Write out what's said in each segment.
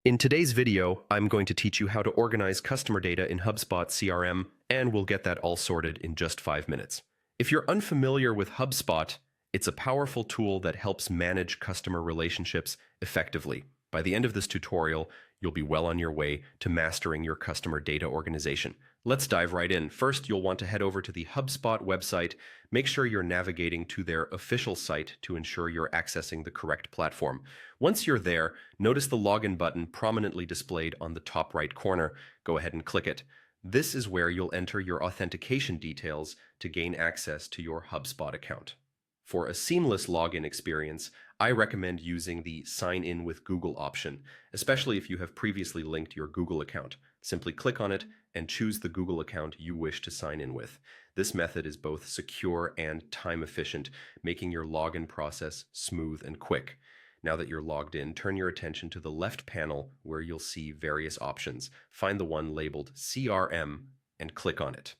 In today's video, I'm going to teach you how to organize customer data in HubSpot CRM, and we'll get that all sorted in just 5 minutes. If you're unfamiliar with HubSpot, it's a powerful tool that helps manage customer relationships effectively. By the end of this tutorial, you'll be well on your way to mastering your customer data organization. Let's dive right in. First, you'll want to head over to the HubSpot website. Make sure you're navigating to their official site to ensure you're accessing the correct platform. Once you're there, notice the login button prominently displayed on the top right corner. Go ahead and click it. This is where you'll enter your authentication details to gain access to your HubSpot account. For a seamless login experience, I recommend using the Sign In with Google option, especially if you have previously linked your Google account. Simply click on it and choose the Google account you wish to sign in with. This method is both secure and time efficient, making your login process smooth and quick. Now that you're logged in, turn your attention to the left panel where you'll see various options. Find the one labeled CRM and click on it.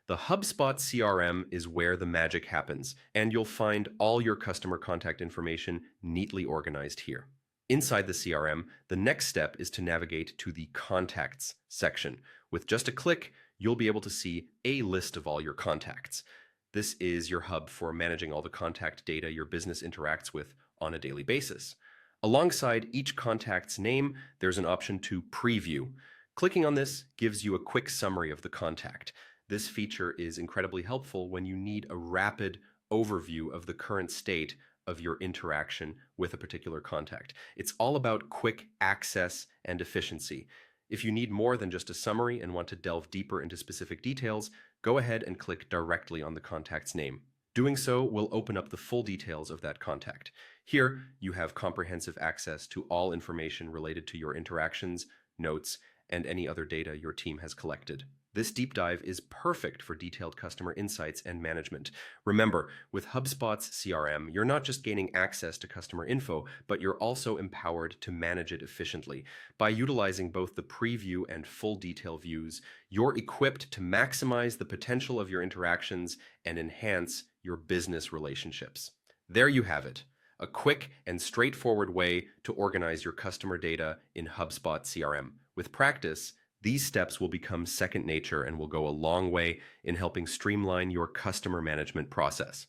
The HubSpot CRM is where the magic happens, and you'll find all your customer contact information neatly organized here. Inside the CRM, the next step is to navigate to the Contacts section. With just a click, you'll be able to see a list of all your contacts. This is your hub for managing all the contact data your business interacts with on a daily basis. Alongside each contact's name, there's an option to preview. Clicking on this gives you a quick summary of the contact. This feature is incredibly helpful when you need a rapid overview of the current state of your interaction with a particular contact. It's all about quick access and efficiency. If you need more than just a summary and want to delve deeper into specific details, go ahead and click directly on the contact's name. Doing so will open up the full details of that contact. Here, you have comprehensive access to all information related to your interactions, notes, and any other data your team has collected. This deep dive is perfect for detailed customer insights and management. Remember, with HubSpot's CRM, you're not just gaining access to customer info, but you're also empowered to manage it efficiently. By utilizing both the preview and full detail views, you're equipped to maximize the potential of your interactions and enhance your business relationships. There you have it, a quick and straightforward way to organize your customer data in HubSpot CRM. With practice, these steps will become second nature and will go a long way in helping streamline your customer management process.